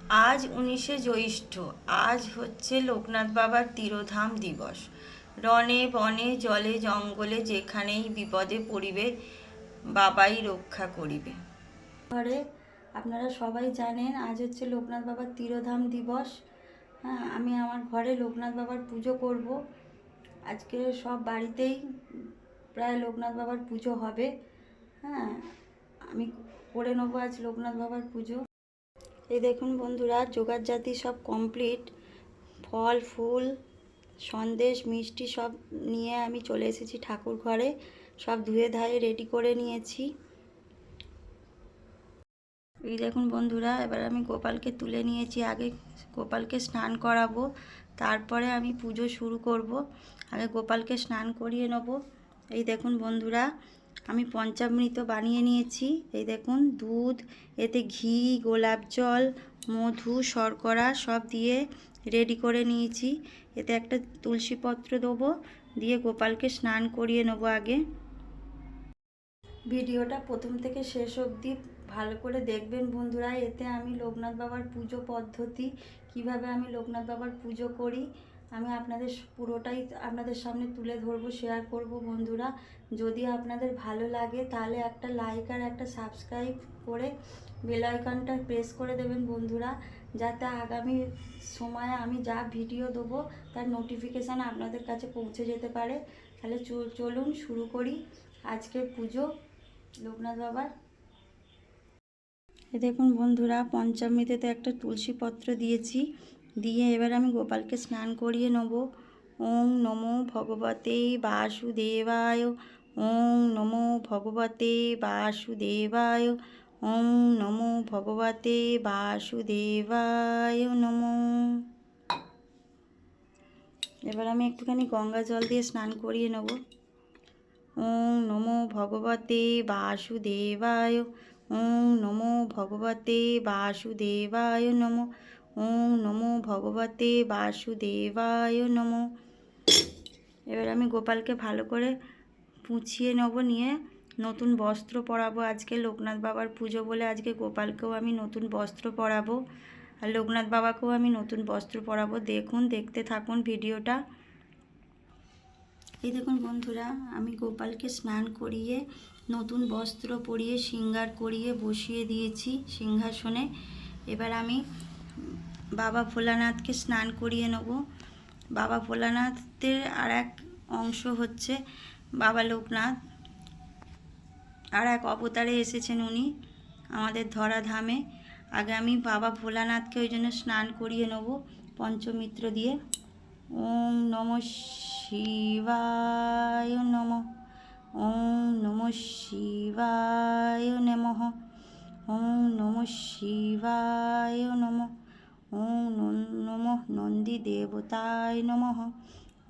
আজ 19শে জ্যৈষ্ঠ। আজ হচ্ছে লোকনাথ বাবার তিরোধাম দিবস। রণে বনে জলে জঙ্গলে যেখানেই বিপদে পড়িবে, বাবাই রক্ষা করিবে। ঘরে আপনারা সবাই জানেন আজ হচ্ছে লোকনাথ বাবার তিরোধাম দিবস। হ্যাঁ, আমি আমার ঘরে লোকনাথ বাবার পুজো করব। আজকে সব বাড়িতেই প্রায় লোকনাথ বাবার পুজো হবে। হ্যাঁ, আমি করে নেবো আজ লোকনাথ বাবার পুজো। এই দেখুন বন্ধুরা, জোগাড়জাতি সব কমপ্লিট। ফল ফুল সন্দেশ মিষ্টি সব নিয়ে আমি চলে এসেছি ঠাকুর ঘরে। সব ধুয়ে ধায়ে রেডি করে নিয়েছি। এই দেখুন বন্ধুরা, এবার আমি গোপালকে তুলে নিয়েছি। আগে গোপালকে স্নান করাবো, তারপরে আমি পুজো শুরু করব। আগে গোপালকে স্নান করিয়ে নেব। এই দেখুন বন্ধুরা, আমি পঞ্চামৃত বানিয়ে নিয়েছি। এই দেখুন দুধ, এতে ঘি, গোলাপ জল, মধু, শর্করা সব দিয়ে রেডি করে নিয়েছি। এতে একটা তুলসী পত্র দেবো, দিয়ে গোপালকে স্নান করিয়ে নেব। আগে ভিডিওটা প্রথম থেকে শেষ অবধি ভালো করে দেখবেন বন্ধুরা। এতে আমি লোকনাথ বাবার পুজো পদ্ধতি, কিভাবে আমি লোকনাথ বাবার পুজো করি, আমি আপনাদের পুরোটাই আপনাদের সামনে তুলে ধরবো, শেয়ার করব বন্ধুরা। যদি আপনাদের ভালো লাগে তাহলে একটা লাইক আর একটা সাবস্ক্রাইব করে বেল আইকনটা প্রেস করে দেবেন বন্ধুরা, যাতে আগামী সময়ে আমি যা ভিডিও দেবো তার নোটিফিকেশান আপনাদের কাছে পৌঁছে যেতে পারে। তাহলে চলুন শুরু করি আজকের পুজো লোকনাথ বাবার। দেখুন বন্ধুরা, পঞ্চামৃতে একটা তুলসী পত্র দিয়েছি, দিয়ে এবার আমি গোপালকে স্নান করিয়ে নেব। ওং নমো ভগবতে বাসুদেবায়, ওং নমো ভগবতে বাসুদেবায়, ওং নমো ভগবতে বাসুদেবায় নমো। এবার আমি একটুখানি গঙ্গা জল দিয়ে স্নান করিয়ে নেব। ওং নমো ভগবতে বাসুদেবায়, ওং নমো ভগবতে বাসুদেবায় নমো, ওং নমো ভগবতে বাসুদেবায় নমো। এবার আমি গোপালকে ভালো করে পুছিয়ে নেব, নিয়ে নতুন বস্ত্র পরাবো। আজকে লোকনাথ বাবার পুজো বলে আজকে গোপালকেও আমি নতুন বস্ত্র পরাবো, আর লোকনাথ বাবাকেও আমি নতুন বস্ত্র পরাবো। দেখুন, দেখতে থাকুন ভিডিওটা। এই দেখুন বন্ধুরা, আমি গোপালকে স্নান করিয়ে নতুন বস্ত্র পরিয়ে শৃঙ্গার করিয়ে বসিয়ে দিয়েছি সিংহাসনে। এবার আমি বাবা ভোলানাথকে স্নান করিয়ে নেব। বাবা ভোলানাথের আর এক অংশ হচ্ছে বাবা লোকনাথ, আর এক অবতারে এসেছেন উনি আমাদের ধরাধামে। আগে আমি বাবা ভোলানাথকে ওই জন্য স্নান করিয়ে নেব পঞ্চমিত্র দিয়ে। ওং নমঃ শিবায় নমঃ, ওং নমঃ শিবায় নমঃ, ওং নমঃ শিবায় নমঃ, ওং নমঃ নন্দী দেবতায় নমঃ,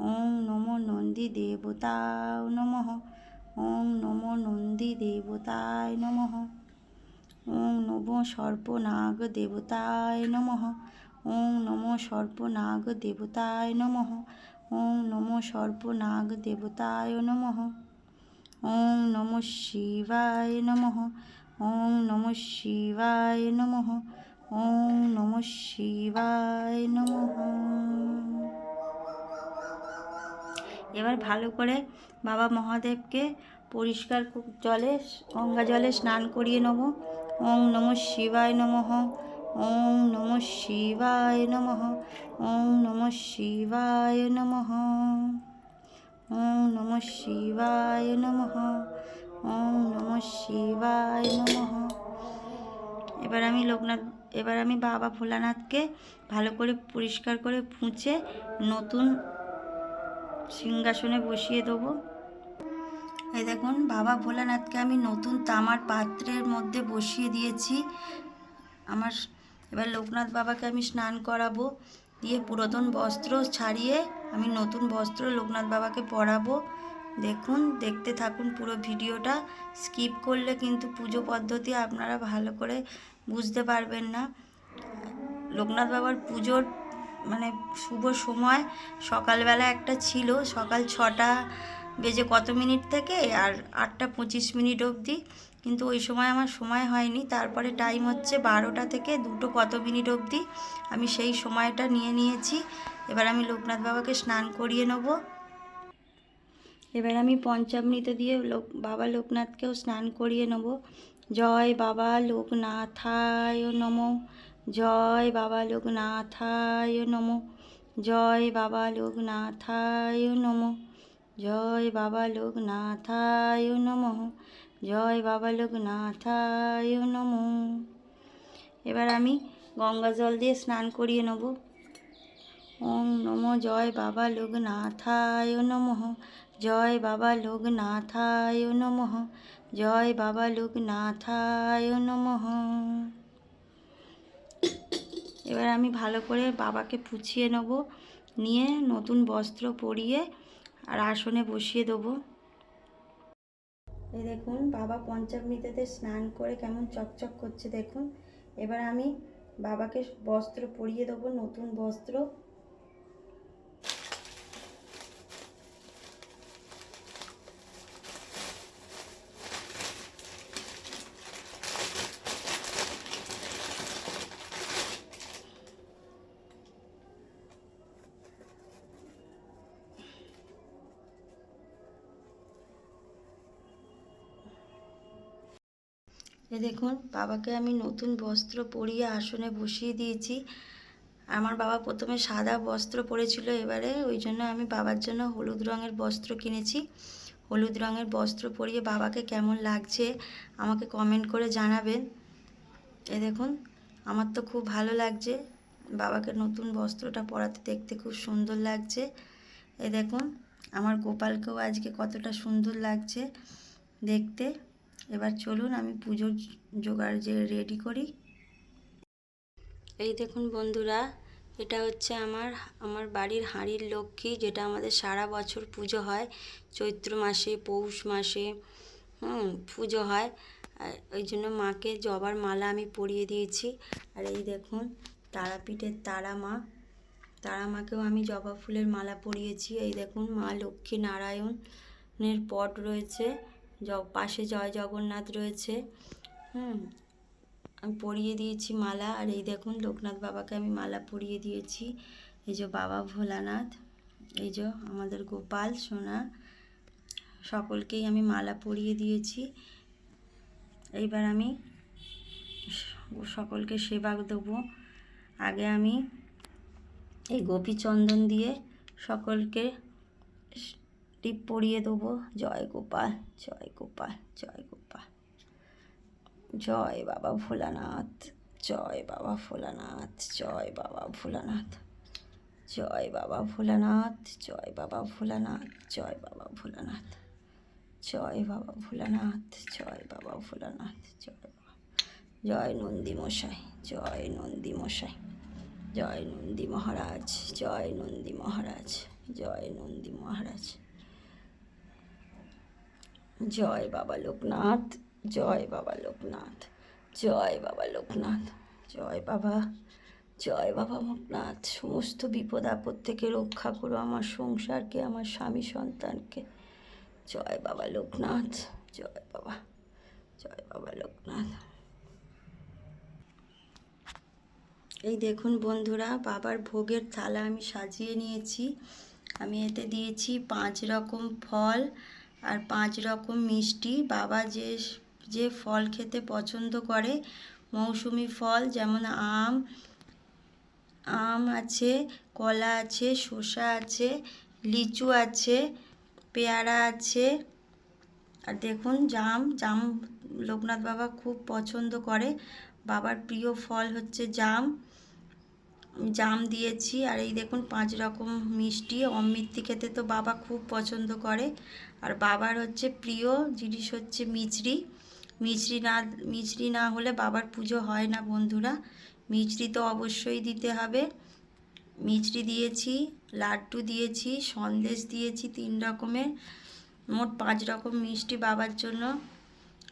ওং নমো নন্দী দেবতায় নমঃ, ওং নমো নন্দী দেবতায় নমঃ, ওং নমো সর্পনাগ দেবতায় নমঃ, ওং নমো সর্পনাগ দেবতায় নমঃ, ওং নমো সর্পনাগ দেবতায় নমঃ, ওং নমঃ শিবায় নমঃ, ওং নমঃ শিবায় নমঃ, ওং নমঃ শিবায় নমঃ। এবার ভালো করে বাবা মহাদেবকে পরিষ্কার জলে, গঙ্গা জলে স্নান করিয়ে নেব। ওং নমঃ শিবায় নমঃ, ওং নমঃ শিবায় নমঃ, ওং নমঃ শিবায় নমঃ, ওং নমঃ শিবায় নমঃ, ওং নমঃ শিবায় নমঃ। এবার আমি বাবা ভোলানাথকে ভালো করে পরিষ্কার করে পুছে নতুন সিংহাসনে বসিয়ে দেবো। এই দেখুন, বাবা ভোলানাথকে আমি নতুন তামার পাত্রের মধ্যে বসিয়ে দিয়েছি। এবার লোকনাথ বাবাকে আমি স্নান করাবো, দিয়ে পুরাতন বস্ত্র ছাড়িয়ে আমি নতুন বস্ত্র লোকনাথ বাবাকে পরাবো। দেখুন, দেখতে থাকুন পুরো ভিডিওটা। স্কিপ করলে কিন্তু পুজো পদ্ধতি আপনারা ভালো করে বুঝতে পারবেন না। লোকনাথ বাবার পুজোর মানে শুভ সময় সকালবেলা একটা ছিল, সকাল 6টা বেজে কত মিনিট থেকে আর 8:25 অবধি, কিন্তু ওই সময় আমার সময় হয়নি। তারপরে টাইম হচ্ছে 12টা থেকে 2টো কত মিনিট অবধি, আমি সেই সময়টা নিয়ে নিয়েছি। এবার আমি লোকনাথ বাবাকে স্নান করিয়ে নেব। এবার আমি পঞ্চামৃত দিয়ে বাবা লোকনাথকেও স্নান করিয়ে নেব। জয় বাবা লোকনাথায় নমঃ, জয় বাবা লোকনাথায় নমঃ, জয় বাবা লোকনাথায় নমঃ, জয় বাবা লোকনাথায় নমঃ, জয় বাবা লোকনাথায় নমঃ। এবার আমি গঙ্গা জল দিয়ে স্নান করিয়ে নেব। ওম নমো জয় বাবা লোকনাথায় নমঃ, জয় বাবা লোকনাথায় নমঃ, জয় বাবা লোকনাথায় নমঃ। এবার আমি ভালো করে বাবাকে পুছিয়ে নেব, নিয়ে নতুন বস্ত্র পরিয়ে আর আসনে বসিয়ে দেবো। এই দেখুন বাবা পঞ্চামৃততে স্নান করে কেমন চকচক করছে দেখুন। এবার আমি বাবাকে বস্ত্র পরিয়ে দেবো, নতুন বস্ত্র। এ দেখুন বাবাকে আমি নতুন বস্ত্র পরিয়ে আসনে বসিয়ে দিয়েছি। আমার বাবা প্রথমে সাদা বস্ত্র পরেছিল, এবারে ওই জন্য আমি বাবার জন্য হলুদ রঙের বস্ত্র কিনেছি। হলুদ রঙের বস্ত্র পরিয়ে বাবাকে কেমন লাগছে আমাকে কমেন্ট করে জানাবেন। এ দেখুন আমার তো খুব ভালো লাগছে, বাবাকে নতুন বস্ত্রটা পরাতে দেখতে খুব সুন্দর লাগছে। এ দেখুন আমার গোপালকেও আজকে কতটা সুন্দর লাগছে দেখতে। এবার চলুন আমি পুজোর জোগাড় যে রেডি করি। এই দেখুন বন্ধুরা, এটা হচ্ছে আমার বাড়ির হাঁড়ির লক্ষ্মী, যেটা আমাদের সারা বছর পুজো হয়। চৈত্র মাসে, পৌষ মাসে পুজো হয়। ওই জন্য মাকে জবার মালা আমি পরিয়ে দিয়েছি। আর এই দেখুন তারাপীঠের তারা মাকেও আমি জবা ফুলের মালা পরিয়েছি। এই দেখুন মা লক্ষ্মী নারায়ণের পট রয়েছে, পাশে জয় জগন্নাথ রয়েছে। আমি পরিয়ে দিয়েছি মালা। আর এই দেখুন লোকনাথ বাবাকে আমি মালা পরিয়ে দিয়েছি। এই যে বাবা ভোলানাথ, এই যে আমাদের গোপাল সোনা, সকলকেই আমি মালা পরিয়ে দিয়েছি। এইবার আমি সকলকে সেবা দেবো। আগে আমি এই গোপীচন্দন দিয়ে সকলকে টিপ পরিয়ে দেবো। জয় গোপাল, জয় গোপাল, জয় গোপাল, জয় বাবা ভোলানাথ, জয় বাবা ভোলানাথ, জয় বাবা ভোলানাথ, জয় বাবা ভোলানাথ, জয় বাবা ভোলানাথ, জয় বাবা ভোলানাথ, জয় বাবা ভোলানাথ, জয় বাবা ভোলানাথ, জয় বাবা, জয় নন্দী মশাই, জয় নন্দী মশাই, জয় নন্দী মহারাজ, জয় নন্দী মহারাজ, জয় নন্দী মহারাজ, জয় বাবা লোকনাথ, জয় বাবা লোকনাথ, জয় বাবা লোকনাথ, জয় বাবা, জয় বাবা লোকনাথ। সমস্ত বিপদ আপদ থেকে রক্ষা করো আমার সংসারকে, আমার স্বামী সন্তানকে। জয় বাবা লোকনাথ, জয় বাবা, জয় বাবা লোকনাথ। এই দেখুন বন্ধুরা বাবার ভোগের থালা আমি সাজিয়ে নিয়েছি। আমি এতে দিয়েছি 5 রকম ফল আর 5 রকম মিষ্টি। বাবা যে যে ফল খেতে পছন্দ করে, মৌসুমি ফল যেমন আম আছে, কলা আছে, শসা আছে, লিচু আছে, পেয়ারা আছে, আর দেখুন জাম লোকনাথ বাবা খুব পছন্দ করে। বাবার প্রিয় ফল হচ্ছে জাম দিয়েছি। আর এই দেখুন 5 রকম মিষ্টি। অমৃতি খেতে তো বাবা খুব পছন্দ করে। আর বাবার হচ্ছে প্রিয় জিনিস হচ্ছে মিছরি না হলে বাবার পুজো হয় না বন্ধুরা। মিছরি তো অবশ্যই দিতে হবে। মিছরি দিয়েছি, লাড্ডু দিয়েছি, সন্দেশ দিয়েছি 3 রকমের, মোট 5 রকম মিষ্টি বাবার জন্য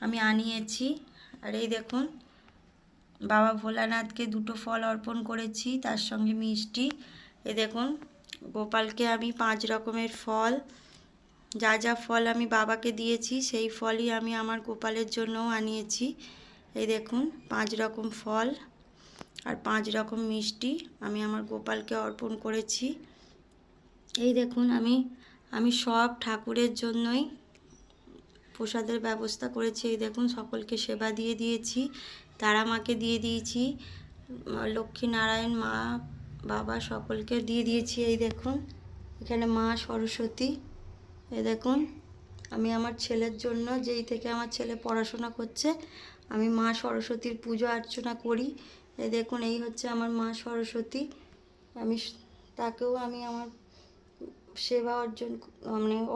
আমি আনিয়েছি। আর এই দেখুন বাবা ভোলানাথকে 2টো ফল অর্পণ করেছি, তার সঙ্গে মিষ্টি। এ দেখুন গোপালকে আমি 5 রকমের ফল যা যা ফল আমি বাবাকে দিয়েছি সেই ফলই আমি আমার গোপালের জন্যও আনিয়েছি। এই দেখুন 5 রকম ফল আর 5 রকম মিষ্টি আমি আমার গোপালকে অর্পণ করেছি। এই দেখুন আমি সব ঠাকুরের জন্যই প্রসাদের ব্যবস্থা করেছি। এই দেখুন সকলকে সেবা দিয়ে দিয়েছি, তারা মাকে দিয়ে দিয়েছি, লক্ষ্মীনারায়ণ মা বাবা সকলকে দিয়ে দিয়েছি। এই দেখুন এখানে মা সরস্বতী। এই দেখুন আমি আমার ছেলের জন্য, যেই থেকে আমার ছেলে পড়াশোনা করছে, আমি মা সরস্বতীর পুজো অর্চনা করি। এই দেখুন এই হচ্ছে আমার মা সরস্বতী। তাকেও আমি আমার সেবা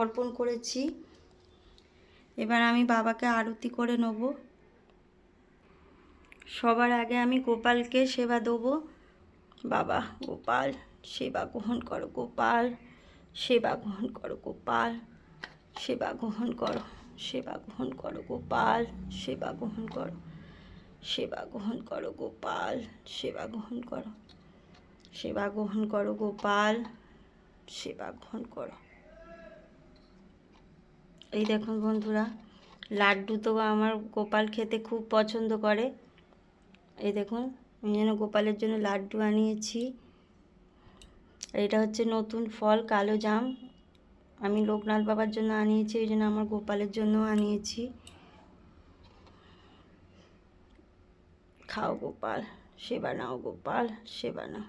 অর্পণ করেছি। এবার আমি বাবাকে আরতি করে নেব। সবার আগে আমি গোপালকে সেবা দেবো। বাবা গোপাল সেবা গ্রহণ করো, গোপাল সেবা গ্রহণ করো, গোপাল সেবা গ্রহণ করো, সেবা গ্রহণ করো গোপাল, সেবা গ্রহণ করো, সেবা গ্রহণ করো গোপাল, সেবা গ্রহণ করো, সেবা গ্রহণ করো গোপাল, সেবা গ্রহণ করো। এই দেখুন বন্ধুরা, লাড্ডু তো আমার গোপাল খেতে খুব পছন্দ করে। এই দেখুন আমি যেন গোপালের জন্য লাড্ডু আনিয়েছি। এটা হচ্ছে নতুন ফল কালো জাম, আমি লোকনাথ বাবার জন্য আনিয়েছি, এই জন্য আমার গোপালের জন্য আনিয়েছি। খাও গোপাল, সেবা নাও গোপাল, সেবা নাও।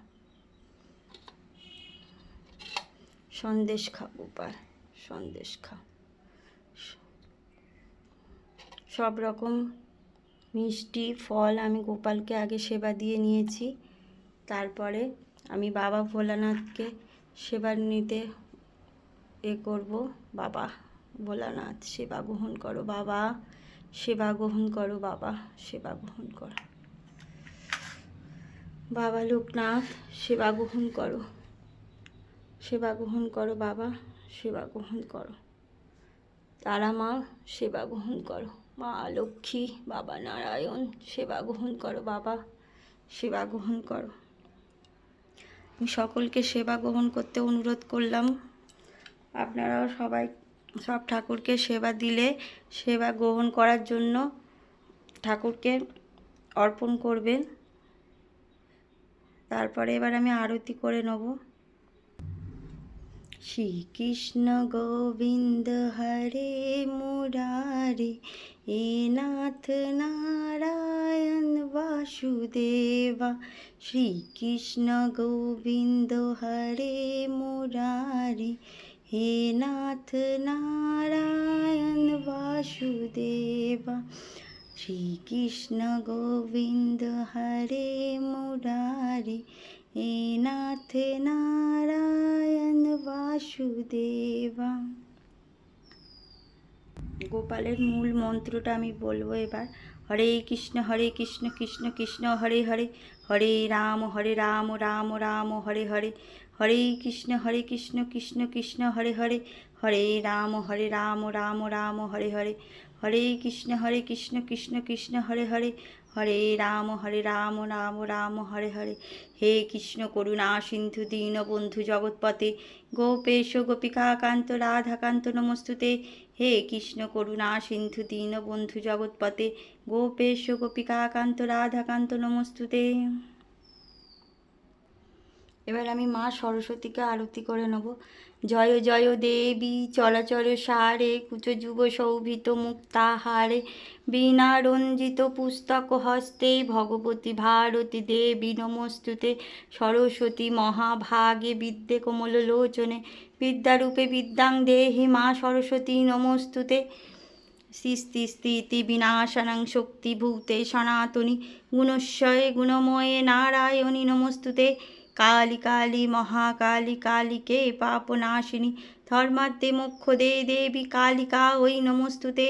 সন্দেশ খাও গোপাল, সন্দেশ খাও। সব রকম মিষ্টি ফল আমি গোপালকে আগে সেবা দিয়ে নিয়েছি। তারপরে আমি বাবা ভোলানাথকে সেবা নিতে করব। বাবা ভোলানাথ সেবা গ্রহণ করো, বাবা সেবা গ্রহণ করো, বাবা সেবা গ্রহণ করো। বাবা লোকনাথ সেবা গ্রহণ করো, সেবা গ্রহণ করো, বাবা সেবা গ্রহণ করো। তারা মা সেবা গ্রহণ করো, মা লক্ষ্মী বাবা নারায়ণ সেবা গ্রহণ করো, বাবা সেবা গ্রহণ করো। আমি সকলকে সেবা গ্রহণ করতে অনুরোধ করলাম। আপনারাও সবাই সব ঠাকুরকে সেবা দিলে সেবা গ্রহণ করার জন্য ঠাকুরকে অর্পণ করবেন। তারপরে এবার আমি আরতি করে নেব। শ্রীকৃষ্ণ গোবিন্দ হরে মুরারে, হে নাথ নারায়ণ বাসুদেবা। শ্রীকৃষ্ণ গোবিন্দ হরে মুরারে, হে নাথ নারায়ণ বাসুদেবা। শ্রীকৃষ্ণ গোবিন্দ হরে মুরারে, হে নাথ নারায়ণ বাসুদেবা। গোপালের মূল মন্ত্রটা আমি বলবো এবার। হরে কৃষ্ণ কৃষ্ণ কৃষ্ণ হরে হরে, হরে রাম রাম রাম হরে হরে, হরে কৃষ্ণ কৃষ্ণ কৃষ্ণ হরে হরে, হরে রাম রাম রাম হরে হরে, হরে কৃষ্ণ কৃষ্ণ কৃষ্ণ হরে হরে, হরে রাম রাম রাম হরে হরে। হে কৃষ্ণ করুণা সিন্ধু দীনবন্ধু জগৎপতে, গোপেশ গোপিকা কান্ত রাধাকান্ত নমস্তুতে। হে কৃষ্ণ করুণা সিন্ধু দীনবন্ধু জগৎপতে, গোপেশ গোপিকা কান্ত রাধাকান্ত নমস্তুতে। এবার আমি মা সরস্বতীকে আরতি করে নেব। জয় জয় দেবী চরাচর সারে, কুচ যুব শোভিত মুক্তাহারে, বীণা রঞ্জিত পুস্তক হস্তে, ভগবতী ভারতী দেবী নমস্তুতে। সরস্বতী মহাভাগে বিদ্যে কোমল লোচনে, বিদ্যারূপে বিদ্যাং দেহি মা সরস্বতী নমস্তুতে। সৃষ্টি স্থিতি বিনাশানাং শক্তিভূতে সনাতনী, গুণস্বয়ে গুণময়ে নারায়ণী নমস্তুতে। কালী কালী মহাকালী কালিকে পাপনাশিনী, ধর্মাদ্যে মোক্ষদে দেবী কালিকা ওই নমস্তুতে।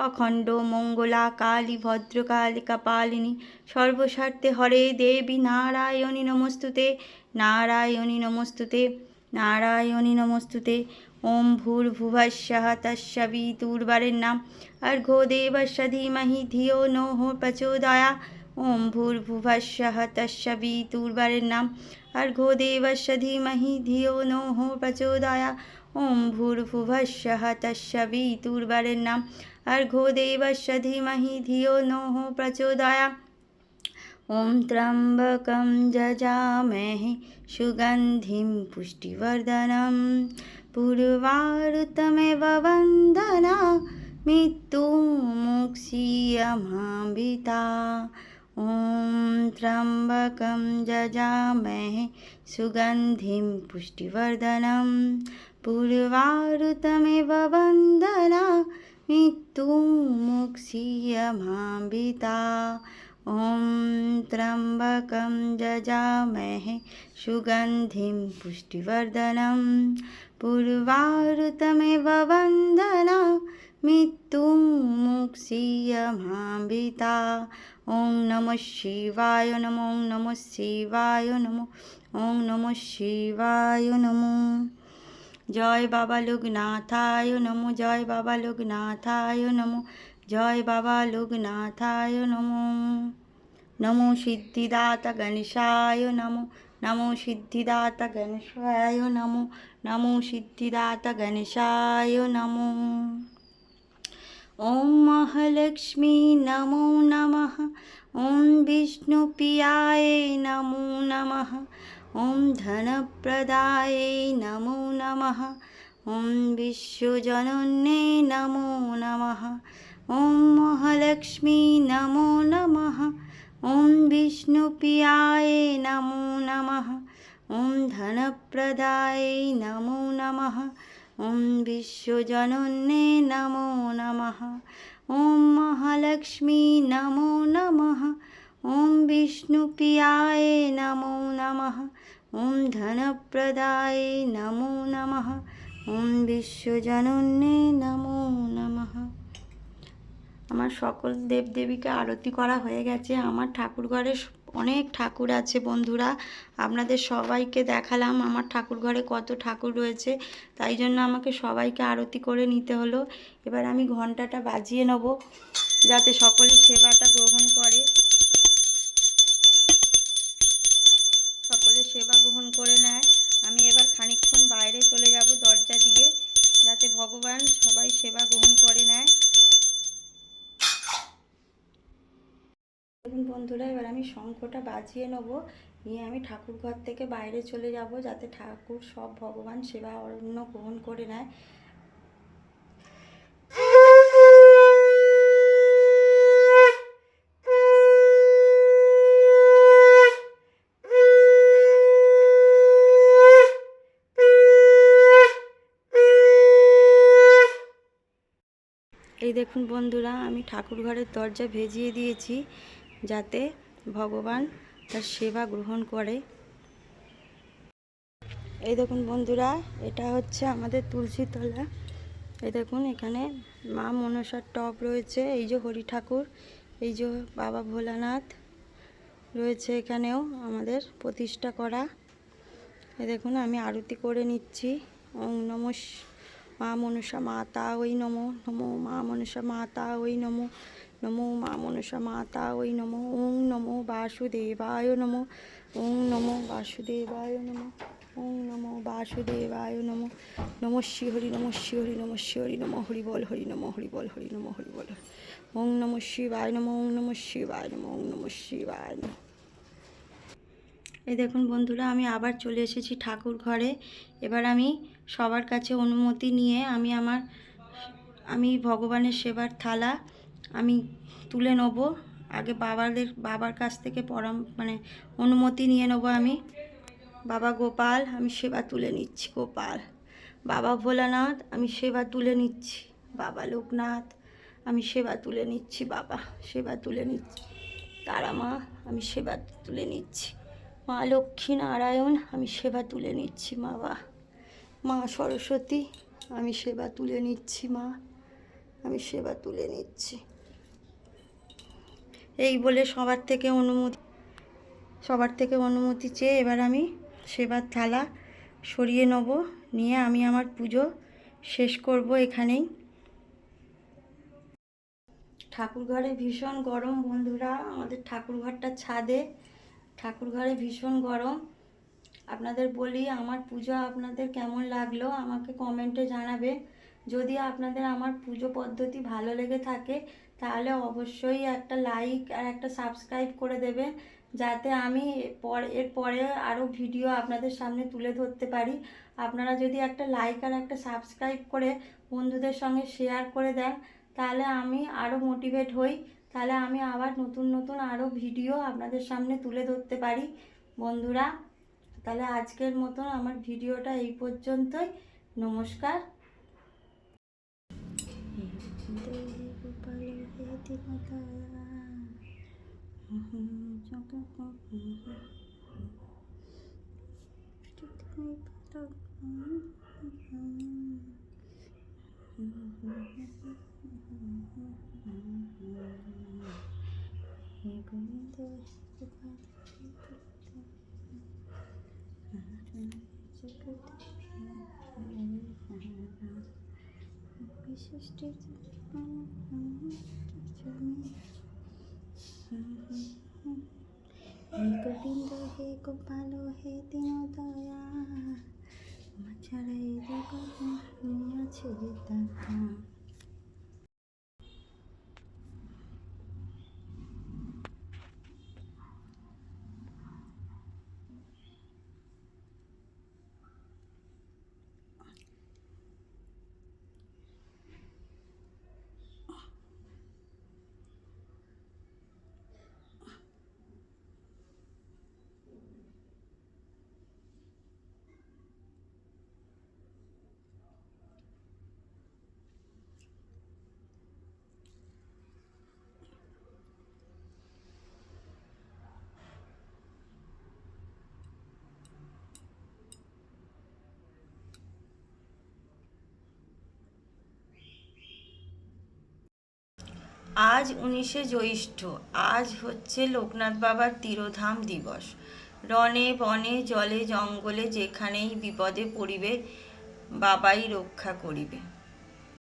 অখণ্ড মঙ্গলা কালী ভদ্রকালিকা পালিনী, সর্বস্বার্থে হরে দেবী নারায়ণী নমস্তুতে, নারায়ণী নমস্তুতে, নারায়ণী নমস্তুতে। ওম ভূর্ভুবস্সঃ তস্সবিতুর্বরেণ্যং নাম अर्घो देवस्य धीमहि धियो नो प्रचोदयात्। ओम भूर्भुवस्सः तस्सवितुर्वरेण्यं नाम अर्घो देवस्य धीमहि धियो नो प्रचोदयात्। ওম ভূর্ভুভস্সঃ তস্সবিতুর্বরেণ্যং अर्घो देवस्य धीमहि धियो नः प्रचोदयात्। ॐ त्र्यम्बकं जजामहे सुगन्धिं पुष्टिवर्धनं पूर्वारुतमेव वन्दना मृत्युमुक्षीयमामृता। ॐ त्र्यम्बकं जजामहे सुगन्धिं पुष्टिवर्धनं पूर्वारुतमेव वन्दना मृत्युमुक्षीयमामृता। ॐ त्र्यम्बकं जजामहे सुगन्धिं पुष्टिवर्धनं पूर्वारुतमेव वन्दना मृत्युमुक्षीयमामृता। ॐ नमः शिवाय नमो, ॐ नमः शिवाय नमो, ॐ नमः शिवाय नमो। जय बाबा लोकनाथाय नमो, जय बाबा लोकनाथाय नमो, जय बाबा लोकनाथाय नमो। नमो सिद्धिदाता गणेशाय नमो, नमो सिद्धिदाता गणेशाय नमो, नमो सिद्धिदाता गणेशाय नमो। ॐ महालक्ष्मी नमो नमः, ॐ विष्णुप्रियाय नमो नमः, ॐ धनप्रदाय नमो नमः, ॐ विश्वजनन्ये नमो नमः, ॐ महालक्ष्मी नमो नमः, ॐ विष्णुप्रियाय नमो नमः, ॐ धनप्रदाय नमो नमः, ॐ विश्वजनन्ये नमो नमः, ॐ महालक्ष्मी नमो नमः, ॐ विष्णुप्रियाय नमो नमः, ॐ धनप्रदाय नमो नमः, ॐ विश्वजनन्ये नमो नमः। আমার সকল দেবদেবীকে আরতি করা হয়ে গেছে। আমার ঠাকুর ঘরে অনেক ঠাকুর আছে বন্ধুরা, আপনাদের সবাইকে দেখালাম আমার ঠাকুর ঘরে কত ঠাকুর রয়েছে, তাই জন্য আমাকে সবাইকে আরতি করে নিতে হলো। এবার আমি ঘন্টাটা বাজিয়ে নেব যাতে সকলে সেবাটা গ্রহণ করে, সকলে সেবা গ্রহণ করে নেয়। আমি এবার খানিকক্ষণ বাইরে চলে যাব দরজা দিয়ে, যাতে ভগবান সবাই সেবা গ্রহণ করে নেয়। দেখুন বন্ধুরা, এবার আমি শঙ্খটা বাজিয়ে নেব, নিয়ে আমি ঠাকুর ঘর থেকে বাইরে চলে যাব, যাতে ঠাকুর সব ভগবান সেবা অরণ্য গ্রহণ করে নেয়। এই দেখুন বন্ধুরা, আমি ঠাকুর ঘরের দরজা ভেজিয়ে দিয়েছি যাতে ভগবান তার সেবা গ্রহণ করে। এই দেখুন বন্ধুরা, এটা হচ্ছে আমাদের তুলসীতলা। এই দেখুন এখানে মা মনসার টব রয়েছে, এই যে হরি ঠাকুর, এই যে বাবা ভোলানাথ রয়েছে এখানেও আমাদের প্রতিষ্ঠা করা। এই দেখুন আমি আরতি করে নিচ্ছি। ওম নমঃ মা মনসা মাতা ওই নমো, নমো মা মনসা মাতা ওই নমো, নমো মা মনসা মাতা ওই নমো। ওং নমো বাসুদেবায় নমো, ওং নমো বাসুদেবায় নমো, ওং নমো বাসুদেবায় নমো। নমঃ শিহরি, নমঃ শিহরি, নমঃ শিহরি, নমঃ হরি বল হরি, নমঃ হরি বল হরি, নমঃ হরি বল হরি। ওং নমঃ শিবায় নমঃ, ওং নমঃ শিবায় নমঃ, ওং নমঃ শিবায় নমঃ। এই দেখুন বন্ধুরা, আমি আবার চলে এসেছি ঠাকুর ঘরে। এবার আমি সবার কাছে অনুমতি নিয়ে আমি ভগবানের সেবার থালা আমি তুলে নেব। আগে বাবার কাছ থেকে অনুমতি নিয়ে নেব আমি। বাবা গোপাল, আমি সেবা তুলে নিচ্ছি। গোপাল, বাবা ভোলানাথ, আমি সেবা তুলে নিচ্ছি। বাবা লোকনাথ, আমি সেবা তুলে নিচ্ছি। বাবা সেবা তুলে নিচ্ছি। তারা মা, আমি সেবা তুলে নিচ্ছি। মা লক্ষ্মী নারায়ণ, আমি সেবা তুলে নিচ্ছি। মা সরস্বতী, আমি সেবা তুলে নিচ্ছি। মা, আমি সেবা তুলে নিচ্ছি। এই বলে সবার থেকে অনুমতি চেয়ে এবার আমি সেবার থালা সরিয়ে নেব, নিয়ে আমি আমার পুজো শেষ করব এখানেই। ঠাকুর ঘরে ভীষণ গরম বন্ধুরা, আমাদের ঠাকুর ঘরটা ছাদে, ঠাকুর ঘরে ভীষণ গরম। আপনাদের বলি, আমার পুজো আপনাদের কেমন লাগলো আমাকে কমেন্টে জানাবে। যদি আপনাদের আমার পুজো পদ্ধতি ভালো লেগে থাকে তাহলে অবশ্যই একটা লাইক আর একটা সাবস্ক্রাইব করে দেবে, যাতে আমি এরপরে আরও ভিডিও আপনাদের সামনে তুলে ধরতে পারি। আপনারা যদি একটা লাইক আর একটা সাবস্ক্রাইব করে বন্ধুদের সঙ্গে শেয়ার করে দেন তাহলে আমি আরও মোটিভেট হই, তাহলে আমি আবার নতুন নতুন আরও ভিডিও আপনাদের সামনে তুলে ধরতে পারি বন্ধুরা। তাহলে আজকের মতন আমার ভিডিওটা এই পর্যন্তই। নমস্কার। হে গোবিন্দ হে গোপাল হে দীন দয়া, আমার ছাড়া এই জগতে আছে দাতা। আজ 19শে জ্যৈষ্ঠ। আজ হচ্ছে লোকনাথ বাবার তিরোধাম দিবস। রণে বনে জলে জঙ্গলে যেখানেই বিপদে পড়িবে বাবাই রক্ষা করিবে।